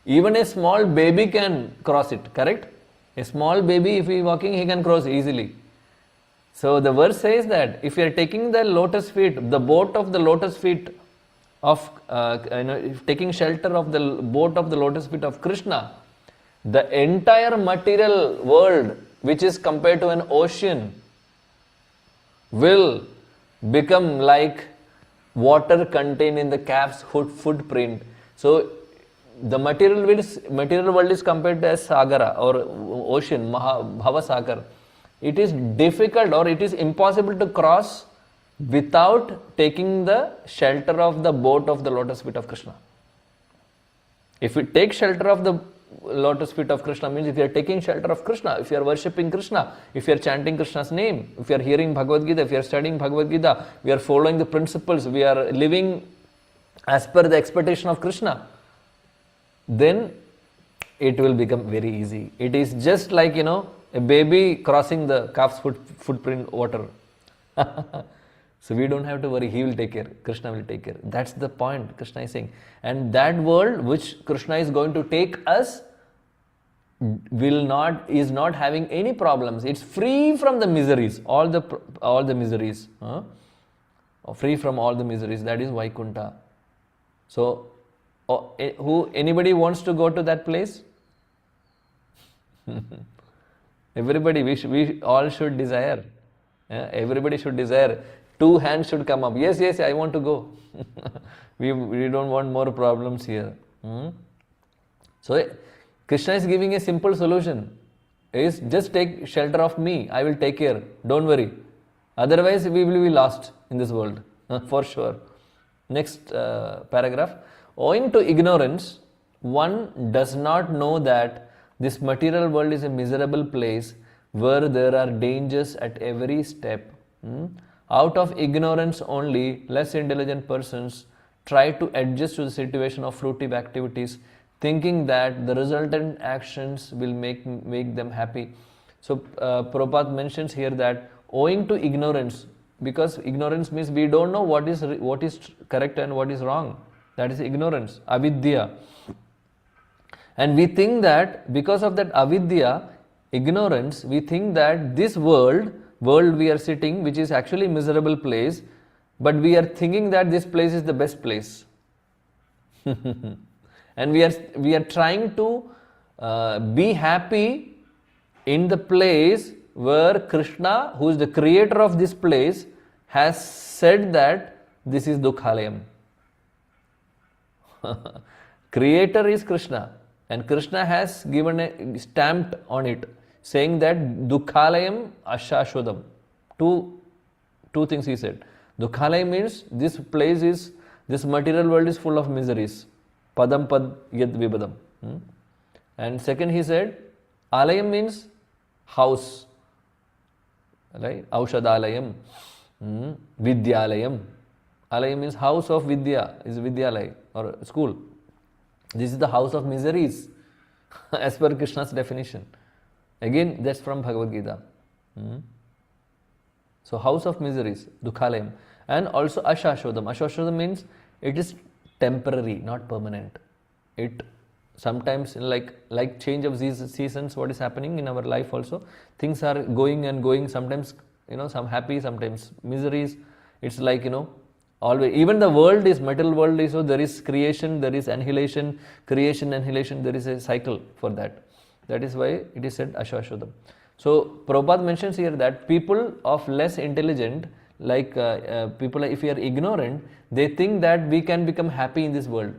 Even a small baby can cross it, correct? A small baby, if he is walking, he can cross easily. So the verse says that if you are taking the lotus feet, the boat of the lotus feet of, taking shelter of the boat of the lotus feet of Krishna, the entire material world, which is compared to an ocean, will become like water contained in the calf's footprint. So the material world is compared to as Sagara or ocean, Bhavasagar. It is difficult or it is impossible to cross without taking the shelter of the boat of the lotus feet of Krishna. If we take shelter of the lotus feet of Krishna, means if you are taking shelter of Krishna, if you are worshipping Krishna, if you are chanting Krishna's name, if you are hearing Bhagavad Gita, if you are studying Bhagavad Gita, we are following the principles, we are living as per the expectation of Krishna, then it will become very easy. It is just like, a baby crossing the calf's footprint water. So we don't have to worry, he will take care, Krishna will take care. That's the point Krishna is saying. And that world which Krishna is going to take us is not having any problems. It's free from the miseries, all the miseries. Free from all the miseries. That is Vaikunta. So anybody wants to go to that place? Everybody, we all should desire. Everybody should desire. 2 hands should come up. Yes, I want to go. we don't want more problems here. So Krishna is giving a simple solution. Is just take shelter of me. I will take care. Don't worry. Otherwise, we will be lost in this world. For sure. Next paragraph. Owing to ignorance, one does not know that this material world is a miserable place where there are dangers at every step. Out of ignorance only, less intelligent persons try to adjust to the situation of fruitive activities, thinking that the resultant actions will make them happy. So Prabhupada mentions here that owing to ignorance, because ignorance means we don't know what is correct and what is wrong. That is ignorance, avidya. And we think that because of that avidya, ignorance, we think that this world we are sitting, which is actually a miserable place, but we are thinking that this place is the best place. And we are trying to be happy in the place where Krishna, who is the creator of this place, has said that this is Dukhalayam. Creator is Krishna, and Krishna has given a stamped on it, saying that Dukhalayam Ashashwadam. Two things he said. Dukhalayam means this material world is full of miseries. Padam pad yad vibadam. And second he said, Alayam means house. Right? Aushadalayam. Vidyalayam. Alayam means house of Vidya, is Vidyalaya or school. This is the house of miseries as per Krishna's definition. Again, that's from Bhagavad Gita. So house of miseries, Dukhalayam. And also Ashashwadam. Ashashwadam means it is temporary, not permanent. It sometimes like change of these seasons, what is happening in our life also. Things are going and going, sometimes some happy, sometimes miseries. It's like Always, even the world is material world is, so there is creation, there is annihilation, creation, annihilation, there is a cycle for that. That is why it is said Ashwashodam. So Prabhupada mentions here that people of less intelligent, like people, if we are ignorant, they think that we can become happy in this world.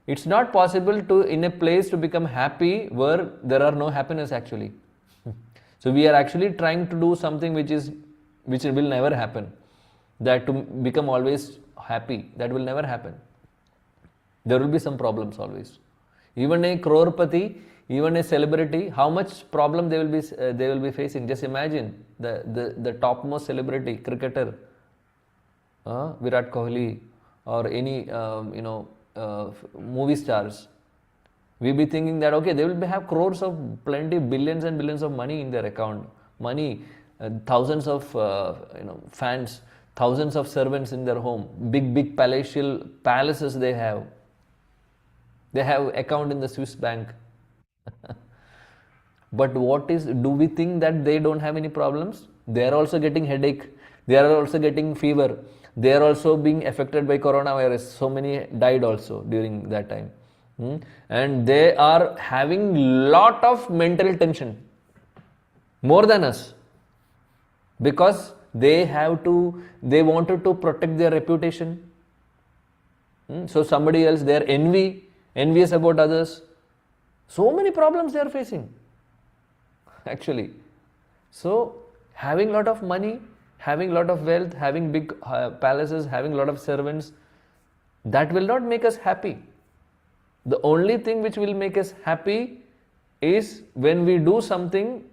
It's not possible to, in a place, to become happy where there are no happiness actually. So we are actually trying to do something which will never happen. That to become always happy, that will never happen. There will be some problems always. Even a crorepati, even a celebrity, how much problem they will be facing. Just imagine the topmost celebrity, cricketer, Virat Kohli, or any movie stars. We be thinking that okay, they will have crores of plenty, billions and billions of money in their account, thousands of fans, thousands of servants in their home, big palatial palaces they have. They have account in the Swiss bank. But do we think that they don't have any problems? They are also getting headache. They are also getting fever. They are also being affected by coronavirus. So many died also during that time. And they are having lot of mental tension. More than us. Because they wanted to protect their reputation. So somebody else, they are envious about others. So many problems they are facing. Actually. So having lot of money, having lot of wealth, having big palaces, having lot of servants, that will not make us happy. The only thing which will make us happy is when we do something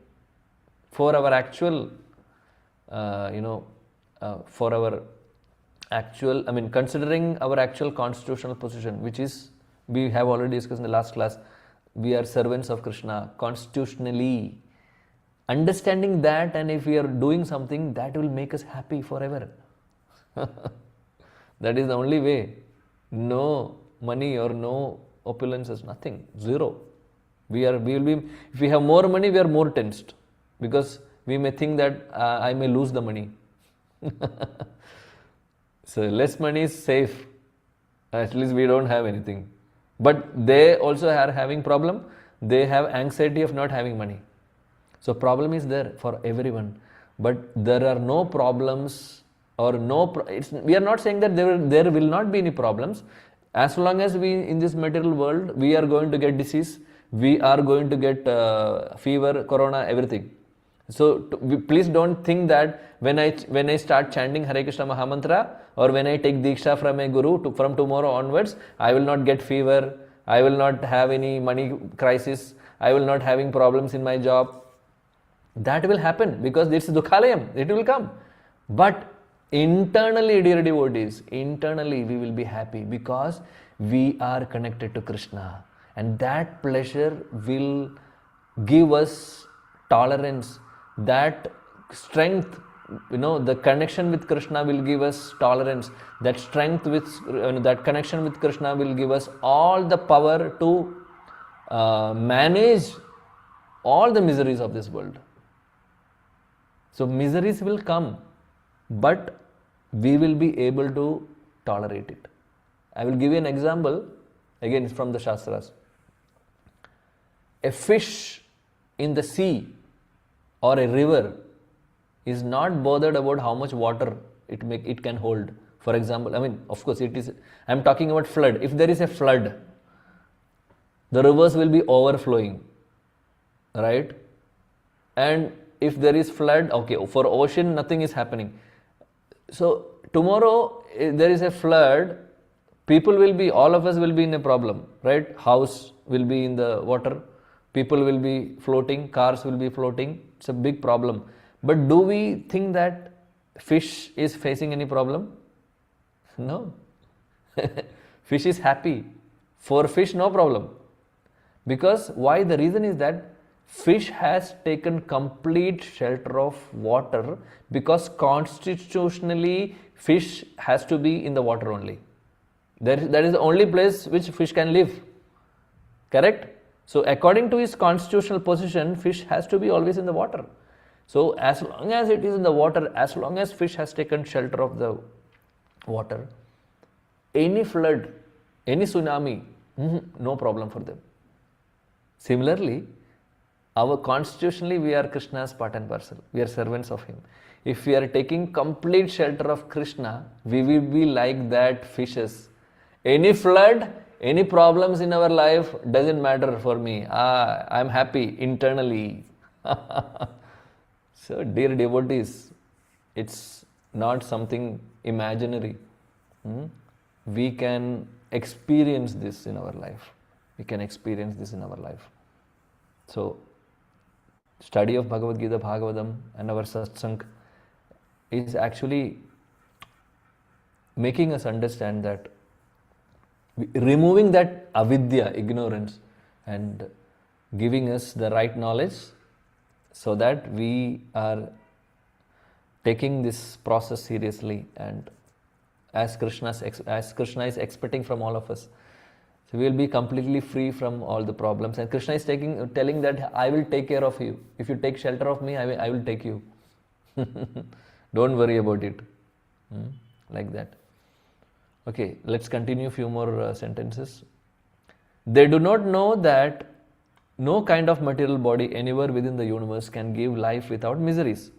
for our actual, considering our actual constitutional position, which is, we have already discussed in the last class, we are servants of Krishna constitutionally. Understanding that, and if we are doing something, that will make us happy forever. That is the only way. No money or no opulences, nothing, zero. If we have more money, we are more tensed, because we may think that I may lose the money. So less money is safe. At least we don't have anything. But they also are having problem. They have anxiety of not having money. So problem is there for everyone. But there are no problems, or we are not saying that there will not be any problems. As long as we, in this material world, we are going to get disease, we are going to get fever, corona, everything. So please don't think that when I start chanting Hare Krishna Mahamantra, or when I take Diksha from a guru, from tomorrow onwards, I will not get fever, I will not have any money crisis, I will not having problems in my job. That will happen because this is Dukhalayam, it will come. But internally, dear devotees, internally we will be happy because we are connected to Krishna. And that pleasure will give us tolerance, that strength, the connection with Krishna will give us tolerance. That strength that connection with Krishna will give us all the power to manage all the miseries of this world. So miseries will come, but we will be able to tolerate it. I will give you an example, again from the Shastras. A fish in the sea or a river is not bothered about how much water it can hold. For example, of course I'm talking about flood. If there is a flood, the rivers will be overflowing, right? And if there is flood, okay, for ocean nothing is happening. So tomorrow if there is a flood, all of us will be in a problem, right? House will be in the water, people will be floating, cars will be floating. It's a big problem. But do we think that fish is facing any problem? No. Fish is happy. For fish, no problem. Because why? The reason is that fish has taken complete shelter of water, because constitutionally fish has to be in the water only. That is the only place which fish can live. Correct? So according to his constitutional position, fish has to be always in the water. So as long as it is in the water, as long as fish has taken shelter of the water, any flood, any tsunami, no problem for them. Similarly, our constitutionally we are Krishna's part and parcel. We are servants of him. If we are taking complete shelter of Krishna, we will be like that fishes. Any flood, any problems in our life doesn't matter for me. I'm happy internally. So, dear devotees, it's not something imaginary. We can experience this in our life. We can experience this in our life. So, study of Bhagavad Gita, Bhagavatam and our satsang is actually making us understand that, removing that avidya, ignorance, and giving us the right knowledge so that we are taking this process seriously, and as Krishna is expecting from all of us. So we will be completely free from all the problems, and Krishna is telling that I will take care of you. If you take shelter of me, I will take you. Don't worry about it. Like that. Okay, let's continue a few more sentences. They do not know that no kind of material body anywhere within the universe can give life without miseries.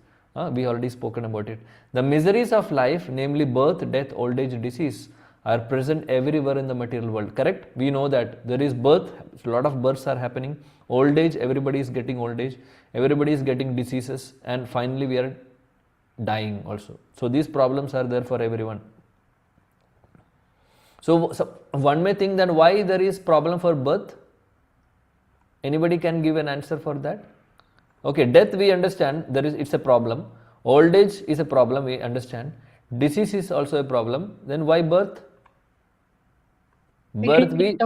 We already spoken about it. The miseries of life, namely birth, death, old age, disease, are present everywhere in the material world. Correct? We know that there is birth, a lot of births are happening. Old age, everybody is getting old age. Everybody is getting diseases, and finally we are dying also. So these problems are there for everyone. So one may think that why there is problem for birth? Anybody can give an answer for that? Okay, death we understand, it's a problem. Old age is a problem, we understand. Disease is also a problem. Then why birth? Birth we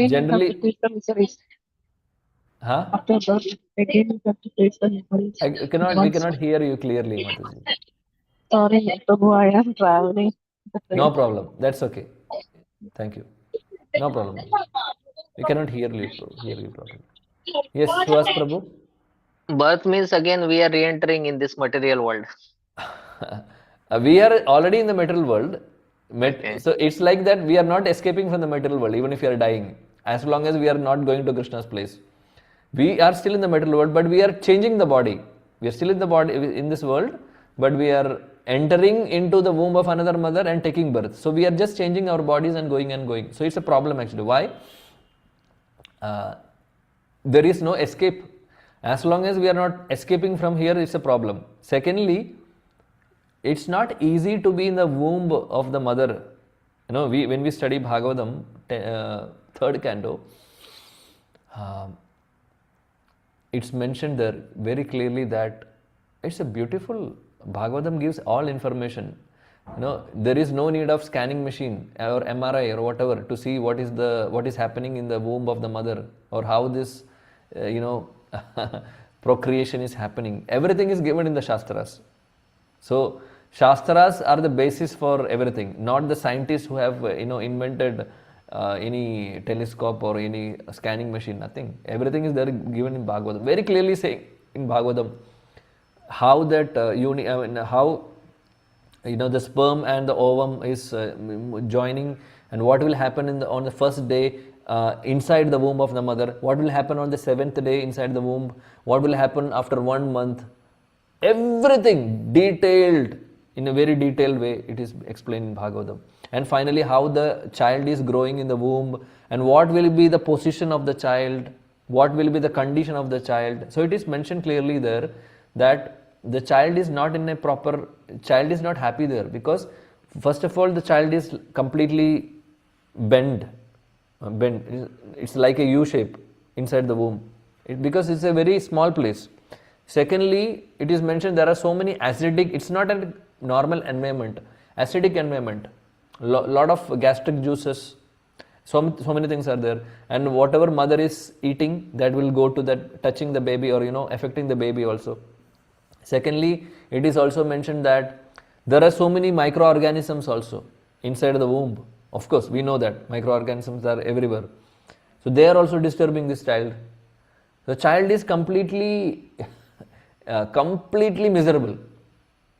generally... have to face the miseries. Huh? After birth, again you have to face the miseries. We cannot hear you clearly, Mataji. Sorry, Prabhu, I am traveling. No problem. That's okay. Thank you. No problem. We cannot hear you properly. Yes, Suhas Prabhu. Birth means again we are re-entering in this material world. We are already in the material world. Okay. So it's like that we are not escaping from the material world, even if we are dying. As long as we are not going to Krishna's place. We are still in the material world, but we are changing the body. We are still in the body in this world, but we are entering into the womb of another mother and taking birth. So we are just changing our bodies and going. So it's a problem actually. Why? There is no escape. As long as we are not escaping from here, it's a problem. Secondly, it's not easy to be in the womb of the mother. You know, when we study Bhagavatam, 3rd canto, it's mentioned there very clearly that it's a beautiful... Bhagavatam gives all information. You know, there is no need of scanning machine or MRI or whatever to see what is happening in the womb of the mother, or how this procreation is happening. Everything is given in the Shastras. So Shastras are the basis for everything, not the scientists who have invented any telescope or any scanning machine. Nothing. Everything is there given in Bhagavatam. Very clearly saying in Bhagavatam how that how the sperm and the ovum is joining, and what will happen on the first day inside the womb of the mother, what will happen on the 7th day inside the womb, what will happen after 1 month. Everything detailed, in a very detailed way it is explained in Bhagavatam. And finally how the child is growing in the womb, and what will be the position of the child, what will be the condition of the child. So it is mentioned clearly there that the child is not happy there, because first of all the child is completely bent. It's like a U shape inside the womb, because it's a very small place. Secondly, it is mentioned there are so many acidic, it's not a normal environment, acidic environment, lot of gastric juices, so many things are there, and whatever mother is eating, that will go to that, touching the baby, or affecting the baby also. Secondly, it is also mentioned that there are so many microorganisms also inside the womb. Of course, we know that microorganisms are everywhere. So they are also disturbing this child. The child is completely miserable.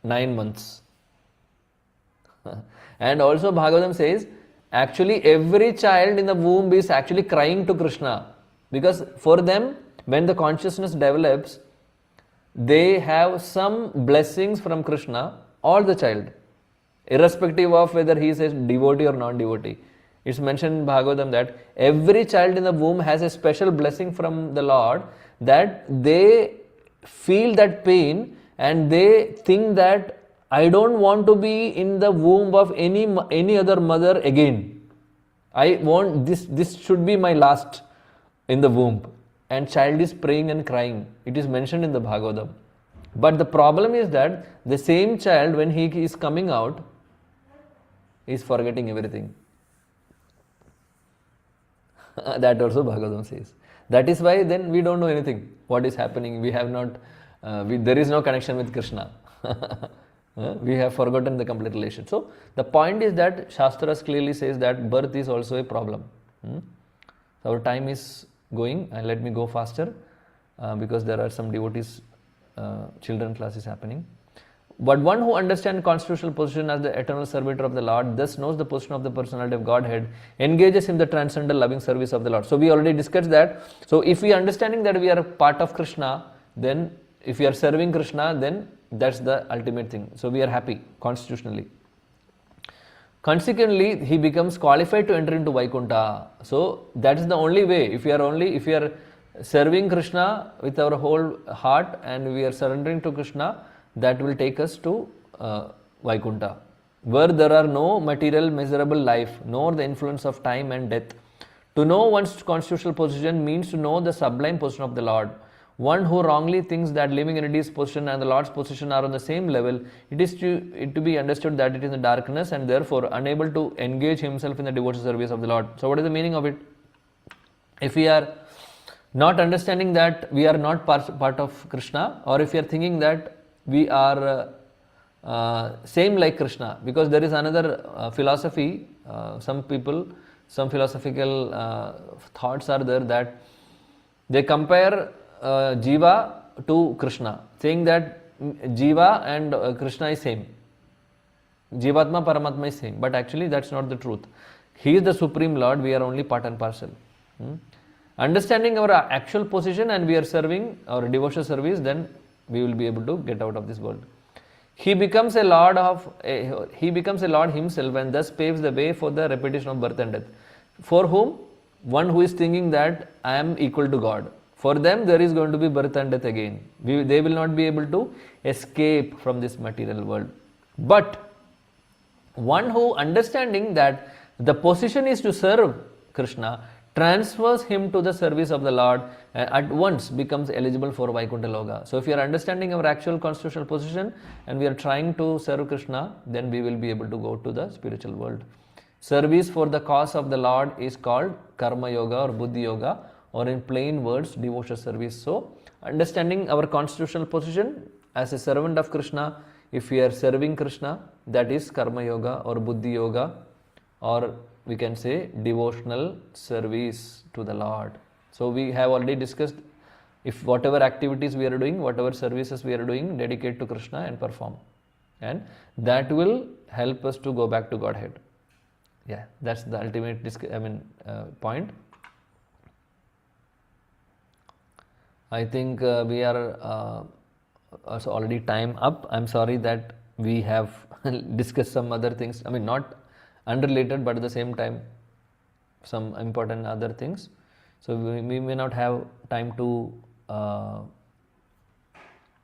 9 months. And also Bhagavatam says, actually every child in the womb is actually crying to Krishna. Because for them, when the consciousness develops, they have some blessings from Krishna, all the child, irrespective of whether he is a devotee or non-devotee. It's mentioned in Bhagavatam that every child in the womb has a special blessing from the Lord, that they feel that pain and they think that I don't want to be in the womb of any other mother again. I want this should be my last in the womb. And child is praying and crying. It is mentioned in the Bhagavatam. But the problem is that the same child, when he is coming out, is forgetting everything. That also Bhagavatam says. That is why then we don't know anything. What is happening? We have not, there is no connection with Krishna. We have forgotten the complete relation. So the point is that Shastras clearly says that birth is also a problem. Our time is going, and let me go faster because there are some devotees, children class is happening. But one who understands constitutional position as the eternal servitor of the Lord, thus knows the position of the personality of Godhead, engages in the transcendental loving service of the Lord. So we already discussed that. So if we are understanding that we are a part of Krishna, then if we are serving Krishna, then that's the ultimate thing. So we are happy constitutionally. Consequently, he becomes qualified to enter into Vaikuntha. So that is the only way. If we are serving Krishna with our whole heart and we are surrendering to Krishna, that will take us to Vaikuntha, where there are no material measurable life, nor the influence of time and death. To know one's constitutional position means to know the sublime position of the Lord. One who wrongly thinks that living entity's position and the Lord's position are on the same level, it is to be understood that it is in darkness and therefore unable to engage himself in the devotional service of the Lord. So what is the meaning of it? If we are not understanding that we are not part of Krishna, or if we are thinking that we are same like Krishna, because there is another philosophy, some philosophical thoughts are there that they compare Jiva to Krishna, saying that Jiva and Krishna is same. Jivatma, Paramatma is same. But actually that's not the truth. He is the Supreme Lord, we are only part and parcel. Understanding our actual position and we are serving our devotional service, then we will be able to get out of this world. He becomes a Lord himself and thus paves the way for the repetition of birth and death. For whom? One who is thinking that I am equal to God. For them, there is going to be birth and death again. They will not be able to escape from this material world. But one who understanding that the position is to serve Krishna, transfers him to the service of the Lord and at once becomes eligible for Vaikuntha Loka. So if you are understanding our actual constitutional position and we are trying to serve Krishna, then we will be able to go to the spiritual world. Service for the cause of the Lord is called Karma Yoga or Buddhi Yoga, or in plain words, devotional service. So understanding our constitutional position as a servant of Krishna, if we are serving Krishna, that is Karma Yoga or Buddhi Yoga, or we can say devotional service to the Lord. So we have already discussed, if whatever activities we are doing, whatever services we are doing, dedicate to Krishna and perform, and that will help us to go back to Godhead. Yeah, that's the ultimate point. I think we are also already time up. I'm sorry that we have discussed some other things. Not unrelated, but at the same time some important other things. So we may not have time to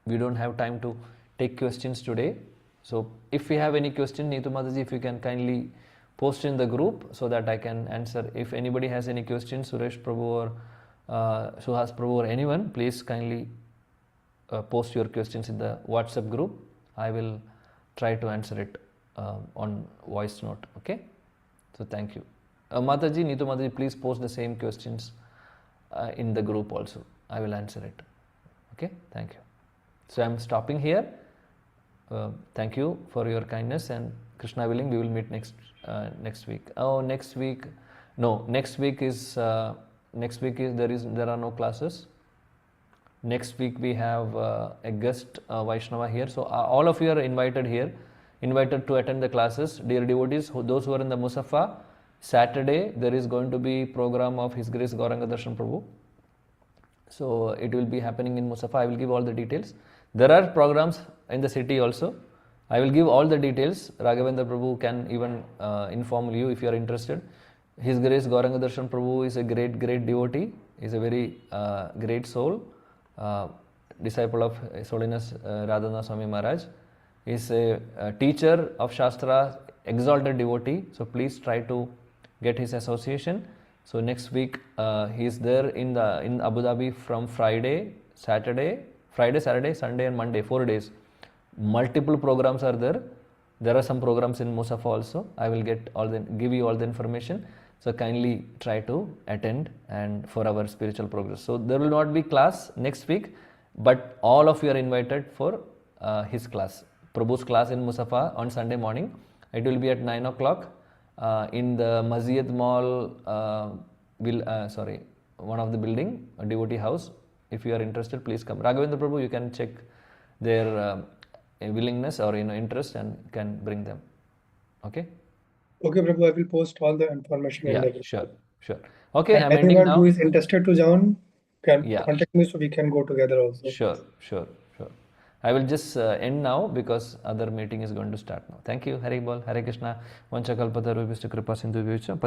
we don't have time to take questions today. So if we have any question, Neetu Mataji, if you can kindly post in the group so that I can answer. If anybody has any questions, Suresh Prabhu or Suhas Prabhu or anyone, please kindly post your questions in the WhatsApp group. I will try to answer it on voice note. Okay, so thank you. Mataji, Neetu Mataji, please post the same questions in the group also. I will answer it. Okay, thank you. So I am stopping here. Thank you for your kindness, and Krishna willing, we will meet next week. Next week is there are no classes. Next week we have a guest Vaishnava here. So all of you are invited here. invited to attend the classes. Dear devotees, those who are in the Musaffa, Saturday there is going to be program of His Grace Gauranga Darshan Prabhu. So it will be happening in Musaffa. I will give all the details. There are programs in the city also. I will give all the details. Raghavendra Prabhu can even inform you if you are interested. His Grace Gauranga Darshan Prabhu is a great devotee. He is a very great soul, disciple of His Holiness Radhanath Swami Maharaj. He is a teacher of Shastra, exalted devotee. So please try to get his association. So next week he is there in Abu Dhabi from Friday, Saturday, Sunday and Monday, 4 days. Multiple programs are there. There are some programs in Musaffa also. I will give you all the information. So kindly try to attend and for our spiritual progress. So there will not be class next week, but all of you are invited for his class, Prabhu's class in Musaffa on Sunday morning. It will be at 9 o'clock in the Masjid Mall, one of the building, a devotee house. If you are interested, please come. Raghavendra Prabhu, you can check their willingness or interest and can bring them. Okay. Okay, Prabhu, I will post all the information in Yeah, the group. sure. Okay, And I'm ending anyone now. who is interested to join can Yeah. contact me so we can go together also. Sure. I will just end now because other meeting is going to start now. Thank you. Hare Bol, Hare Krishna. Vancha kalpataru vishnu kripa sindhu vivcha.